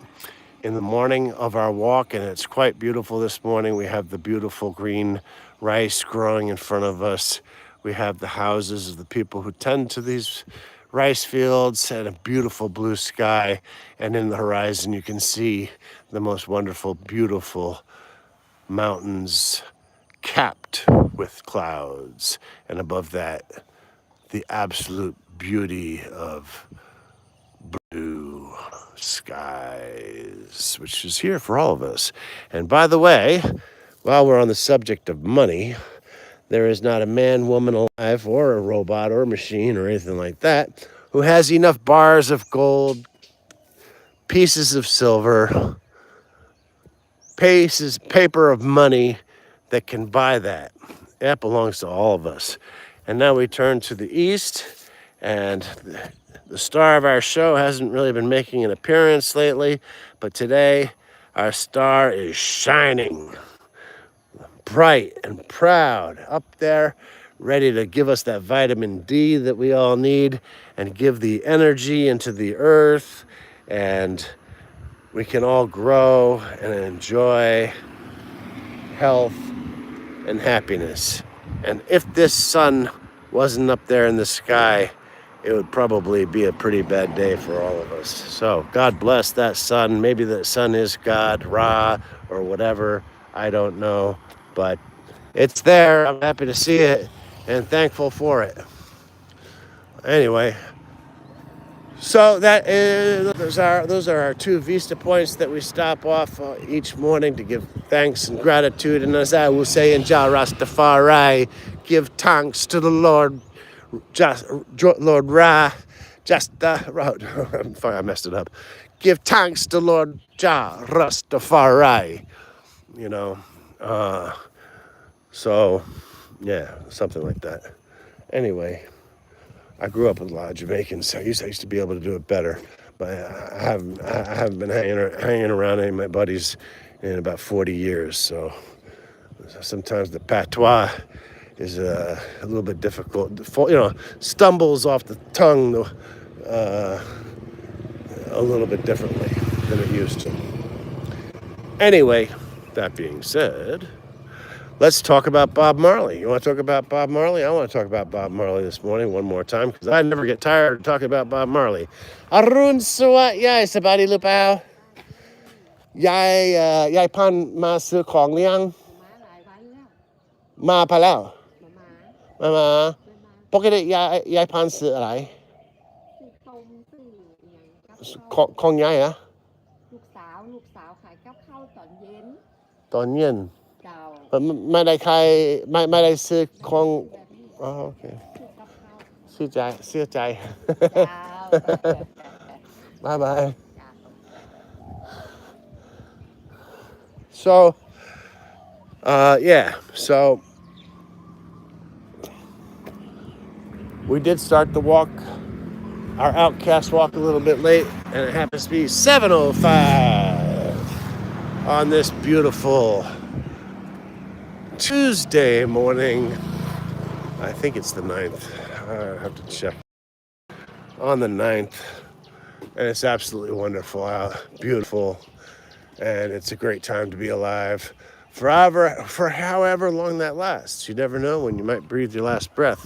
in the morning of our walk, and it's quite beautiful this morning. We have the beautiful green rice growing in front of us. We have the houses of the people who tend to these rice fields and a beautiful blue sky. And in the horizon, you can see the most wonderful, beautiful mountains capped with clouds. And above that, the absolute beauty of blue skies, which is here for all of us. And by the way, while we're on the subject of money, there is not a man, woman alive, or a robot, or a machine, or anything like that, who has enough bars of gold, pieces of silver, paper of money that can buy that. That belongs to all of us. And now we turn to the east, and the star of our show hasn't really been making an appearance lately, but today our star is shining bright and proud up there, ready to give us that vitamin D that we all need and give the energy into the earth, and we can all grow and enjoy health and happiness. And if this sun wasn't up there in the sky, it would probably be a pretty bad day for all of us. So God bless that sun. Maybe that sun is God, Ra, or whatever. I don't know. But it's there. I'm happy to see it and thankful for it. Anyway, so that is those are our 2 vista points that we stop off each morning to give thanks and gratitude. And as I will say in Jah Rastafari, give thanks to the Lord, Lord Ra, I'm sorry, I messed it up. Give thanks to Lord Jah Rastafari. So, yeah, something like that. Anyway, I grew up with a lot of Jamaicans, so I used to be able to do it better. But I haven't been hanging around any of my buddies in about 40 years. So sometimes the patois is a little bit difficult. Stumbles off the tongue a little bit differently than it used to. Anyway, that being said, let's talk about Bob Marley. You want to talk about Bob Marley? I want to talk about Bob Marley this morning one more time because I never get tired of talking about Bob Marley. Arun suwat yai sabadi lupao. Yai pan maซื้อของเลี้ยงมาไปแล้วมาปกติยายพันซื้ออะไรของยายอะลูกสาวขายกับข้าวตอนเย็นไม่ได้ใครไม่ได้ซื้อของอ๋อโอเคเสียใจบาย So so we did start the walk, our Outcast walk, a little bit late, and it happens to be 7:05 on this beautiful Tuesday morning. I think it's the 9th. I have to check. On the 9th. And it's absolutely wonderful out. Beautiful. And it's a great time to be alive. For however long that lasts. You never know when you might breathe your last breath.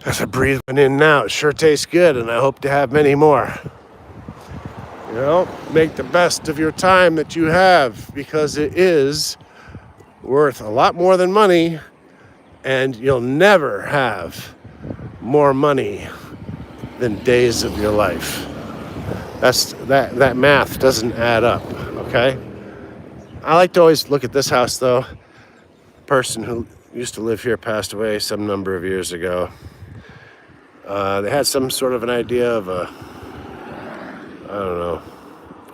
As I breathe one in now, it sure tastes good, and I hope to have many more. Make the best of your time that you have, because it is worth a lot more than money, and you'll never have more money than days of your life. that math doesn't add up. Okay. I like to always look at this house though. Person who used to live here passed away some number of years ago. They had some sort of an idea of I don't know,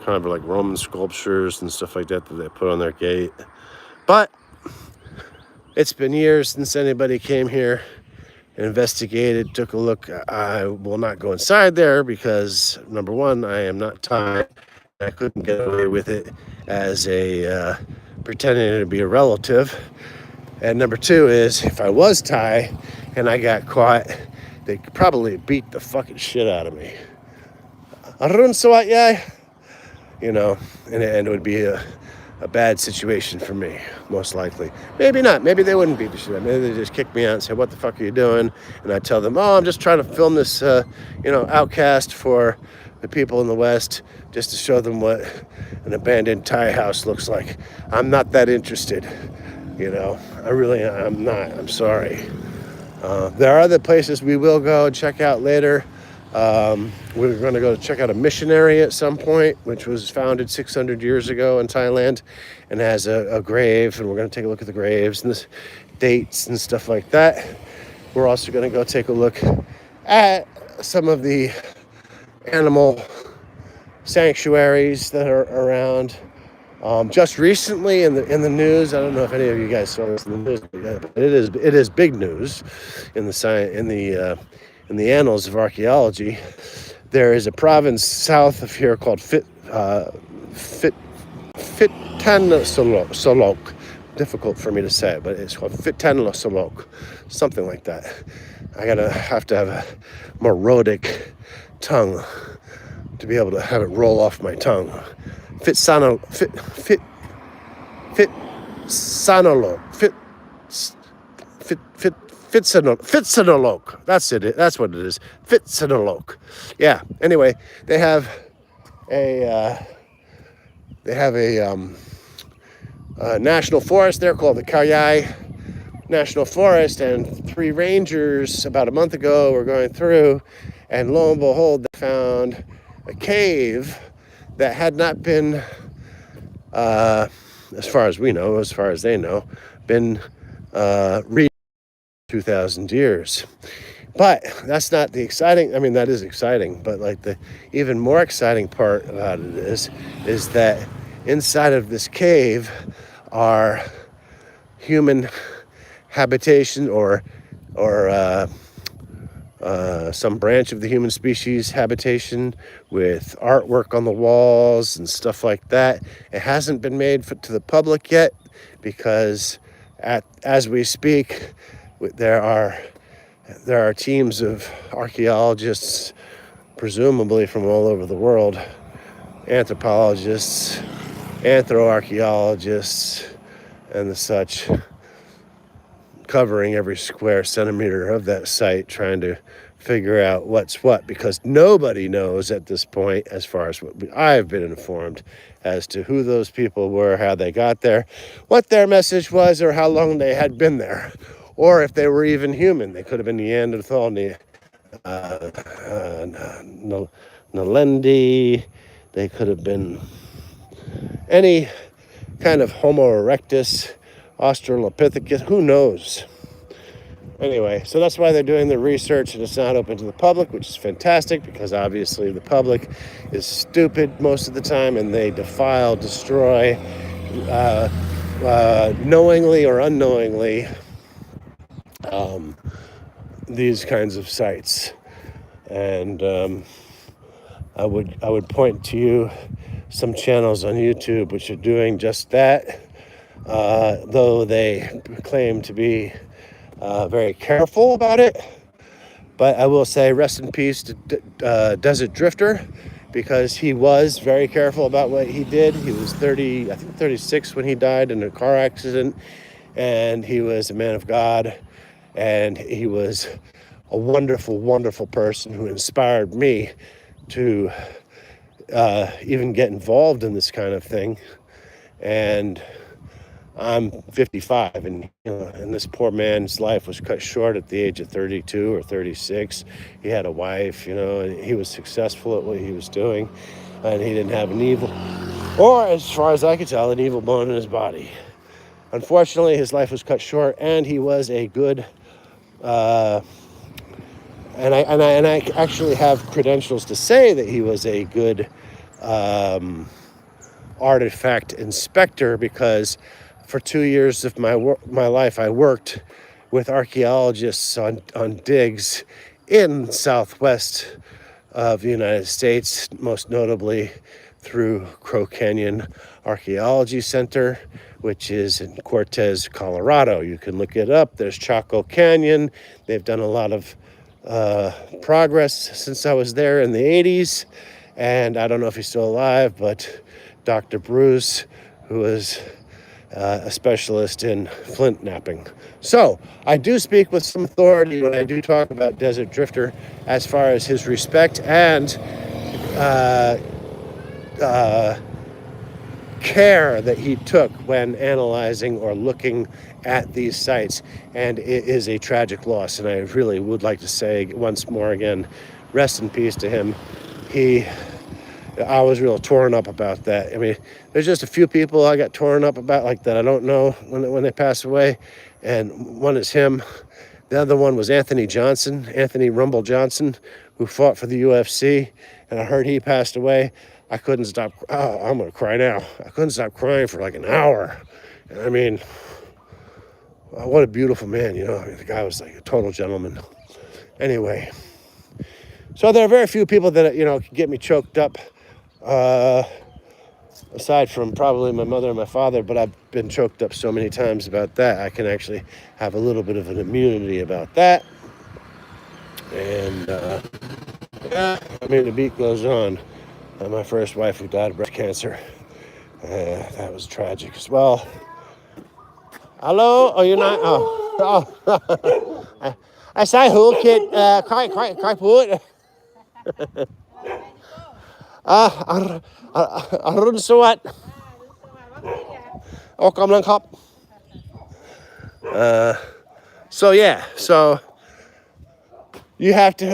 kind of like Roman sculptures and stuff like that they put on their gate. But it's been years since anybody came here and investigated, took a look. I will not go inside there because, number one, I am not Thai. I couldn't get away with it as a pretending to be a relative. And number two is, if I was Thai and I got caught, they'd probably beat the fucking shit out of me. Arun Sawat Yai, and it would be a bad situation for me, most likely. Maybe not. Maybe they wouldn't beat the shit out of me. Maybe they just kick me out and say, what the fuck are you doing? And I tell them, I'm just trying to film this, Outcast for the people in the West, just to show them what an abandoned Thai house looks like. I'm not that interested, I'm not. I'm sorry. There are other places we will go and check out later. We're going to go check out a missionary at some point, which was founded 600 years ago in Thailand and has a grave, and we're going to take a look at the graves and the dates and stuff like that. We're also going to go take a look at some of the animal sanctuaries that are around. Just recently in the news, I don't know if any of you guys saw this in the news, but it is big news in the annals of archaeology. There is a province south of here called Phitsanulok. Difficult for me to say, but it's called Phitsanulok, something like that. I have to have a more rhotic tongue to be able to have it roll off my tongue. Phitsanulok. That's it. That's what it is. Phitsanulok. Yeah. Anyway, they have a national forest there called the Karyai National Forest, and 3 rangers about a month ago were going through, and lo and behold, they found a cave that had not been, as far as we know, as far as they know, been 2,000 years. But that's not the exciting, that is exciting, but like the even more exciting part about it is that inside of this cave are human habitation or some branch of the human species habitation with artwork on the walls and stuff like that. It hasn't been made to the public yet because as we speak, there are teams of archaeologists, presumably from all over the world, anthropologists, anthroarchaeologists, and the such, covering every square centimeter of that site, trying to figure out what's what, because nobody knows at this point, as far as what I've been informed, as to who those people were, how they got there, what their message was, or how long they had been there, or if they were even human. They could have been Neanderthal, Nalendi. They could have been any kind of Homo erectus, Australopithecus, who knows? Anyway, so that's why they're doing the research, and it's not open to the public, which is fantastic, because obviously the public is stupid most of the time, and they defile, destroy, knowingly or unknowingly, these kinds of sites. And I would point to you some channels on YouTube which are doing just that, though they claim to be very careful about it. But I will say rest in peace to Desert Drifter, because he was very careful about what he did. He was 36 when he died in a car accident, and he was a man of God, and he was a wonderful, wonderful person who inspired me to even get involved in this kind of thing. And I'm 55, and this poor man's life was cut short at the age of 32 or 36. He had a wife, and he was successful at what he was doing, and he didn't have an evil, or as far as I could tell, an evil bone in his body. Unfortunately, his life was cut short, and he was a good, and I actually have credentials to say that he was a good artifact inspector, because for 2 years of my life I worked with archaeologists on digs in southwest of the United States, most notably through Crow Canyon Archaeology Center, which is in Cortez, Colorado. You can look it up. There's Chaco Canyon. They've done a lot of progress since I was there in the 80s. And I don't know if he's still alive, but Dr. Bruce, who is a specialist in flint knapping. So I do speak with some authority when I do talk about Desert Drifter, as far as his respect and care that he took when analyzing or looking at these sites. And it is a tragic loss, and I really would like to say once more again, rest in peace to him. I was real torn up about that. I mean, there's just a few people I got torn up about like that I don't know when they pass away, and one is him. The other one was Anthony Rumble Johnson, who fought for the UFC, and I heard he passed away. I couldn't stop. Oh, I'm going to cry now. I couldn't stop crying for like an hour. I mean, what a beautiful man, the guy was like a total gentleman. Anyway, so there are very few people that, can get me choked up, aside from probably my mother and my father, but I've been choked up so many times about that, I can actually have a little bit of an immunity about that. And, the beat goes on. My first wife, who died of breast cancer, that was tragic as well. Hello? Oh, you're not? Oh. I say who, kid? Quite put.อรุณสวัสดิ์ออกกำลังครับ so you have to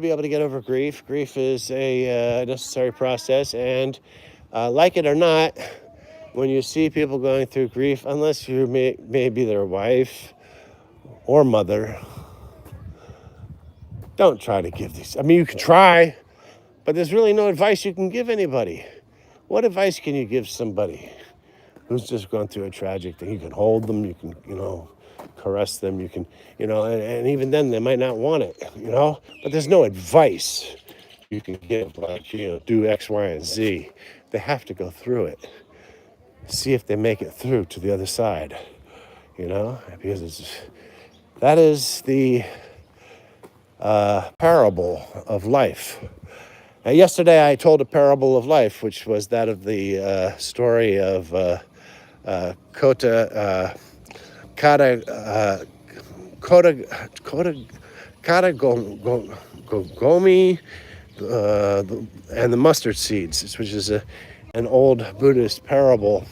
be able to get over grief. Grief is a necessary process, and like it or not, when you see people going through grief, unless you may be their wife or mother, don't try to give these. I mean, you can try, but there's really no advice you can give anybody. What advice can you give somebody who's just gone through a tragic thing? You can hold them, you can, caress them, you can, and even then they might not want it, but there's no advice you can give, like, do X, Y, and Z. They have to go through it. See if they make it through to the other side, because that is the parable of life. Yesterday I told a parable of life, which was that of the story of Gomi and the mustard seeds, which is an old Buddhist parable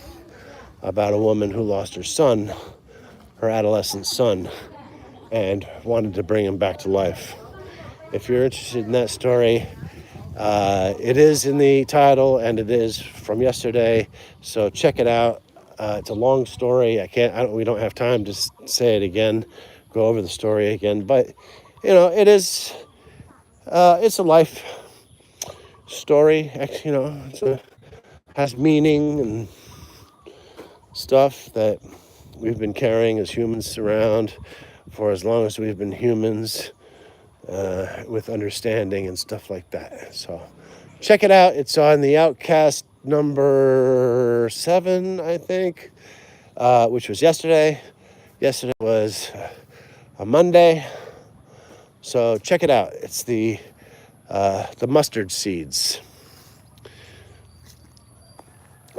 about a woman who lost her adolescent son, and wanted to bring him back to life. If you're interested in that story, it is in the title, and it is from yesterday, so check it out. It's a long story. We don't have time to say it again, go over the story again, but it is, it's a life story. It has meaning and stuff that we've been carrying as humans around for as long as we've been humans, with understanding and stuff like that. So check it out. It's on the Outcast number 7, I think, which was yesterday. Yesterday was a Monday. So check it out. It's the mustard seeds.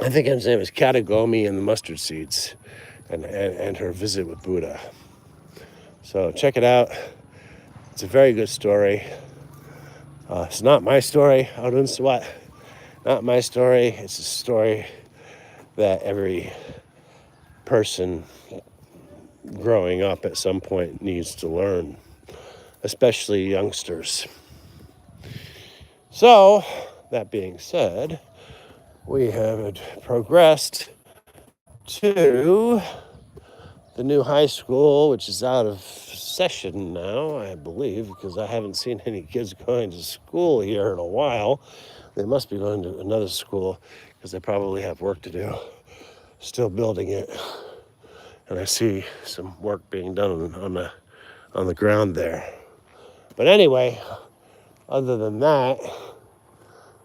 I think his name is Katagomi and the mustard seeds, and her visit with Buddha. So check it out. It's a very good story. It's not my story. Arun Swat. Not my story. It's a story that every person growing up at some point needs to learn, especially youngsters. So, that being said, we have progressed to the new high school, which is out of session now, I believe, because I haven't seen any kids going to school here in a while. They must be going to another school because they probably have work to do. Still building it. And I see some work being done on the ground there. But anyway, other than that,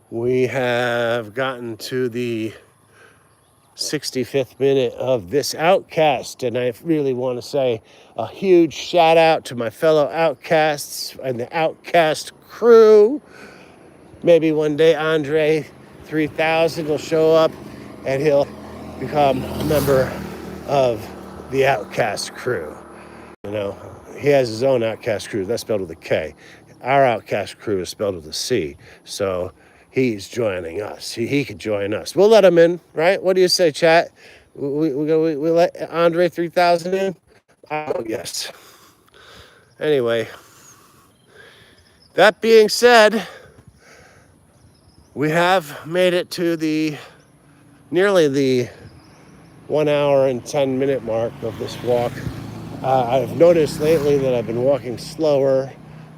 we have gotten to the 65th minute of this Outcast, and I really want to say a huge shout out to my fellow Outcasts and the Outcast crew. Maybe one day Andre 3000 will show up and he'll become a member of the Outcast crew. You know, he has his own Outcast crew. That's spelled with a K. Our Outcast crew is spelled with a C. So he's joining us. He could join us. We'll let him in, right? What do you say, chat? We let Andre 3000 in? Oh, yes. Anyway, that being said, we have made it to nearly the 1 hour and 10 minute mark of this walk. I've noticed lately that I've been walking slower.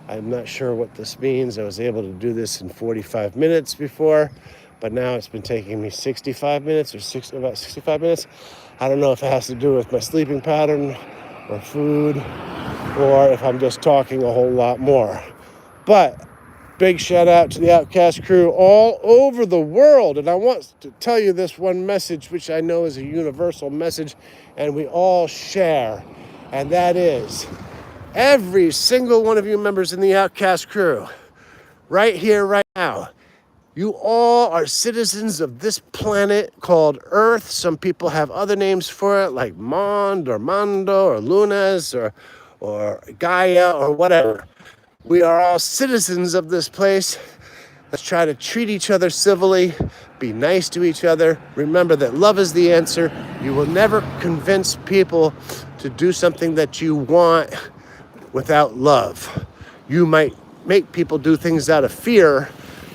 I'm not sure what this means. I was able to do this in 45 minutes before, but now it's been taking me 65 minutes or about 65 minutes. I don't know if it has to do with my sleeping pattern or food, or if I'm just talking a whole lot more. But big shout out to the Outcast crew all over the world. And I want to tell you this one message, which I know is a universal message and we all share. And that is every single one of you members in the Outcast crew, right here, right now, you all are citizens of this planet called Earth. Some people have other names for it, like Mond or Mondo or Lunas or Gaia or whatever. We are all citizens of this place. Let's try to treat each other civilly, be nice to each other. Remember that love is the answer. You will never convince people to do something that you want without love. You might make people do things out of fear,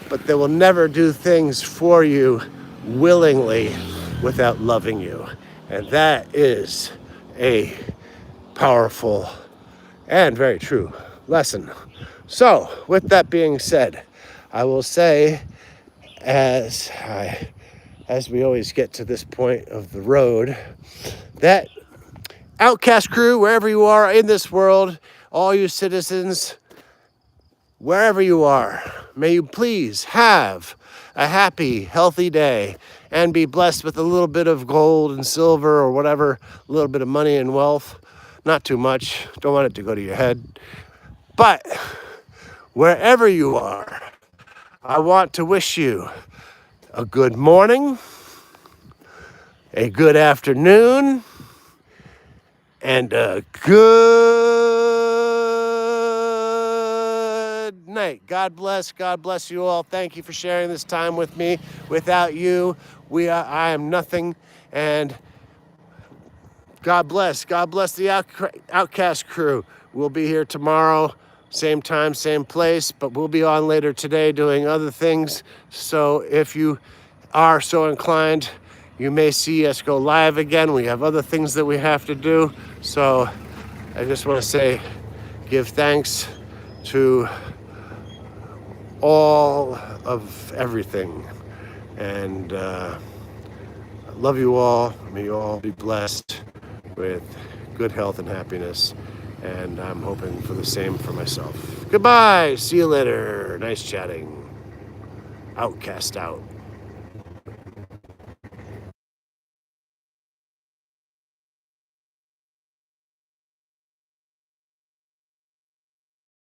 but they will never do things for you willingly without loving you. And that is a powerful and very true lesson. So, with that being said, I will say, as we always get to this point of the road, that Outcast crew, wherever you are in this world, all you citizens, wherever you are, may you please have a happy, healthy day and be blessed with a little bit of gold and silver or whatever, a little bit of money and wealth. Not too much. Don't want it to go to your head. But wherever you are, I want to wish you a good morning, a good afternoon, and a good night. God bless you all. Thank you for sharing this time with me. Without you, I am nothing. And God bless the Outcast crew. We'll be here tomorrow, same time, same place, but we'll be on later today doing other things. So if you are so inclined, you may see us go live again. We have other things that we have to do. So I just want to say, give thanks to all of everything. And love you all. May you all be blessed with good health and happiness. And I'm hoping for the same for myself. Goodbye. See you later. Nice chatting. Outcast out.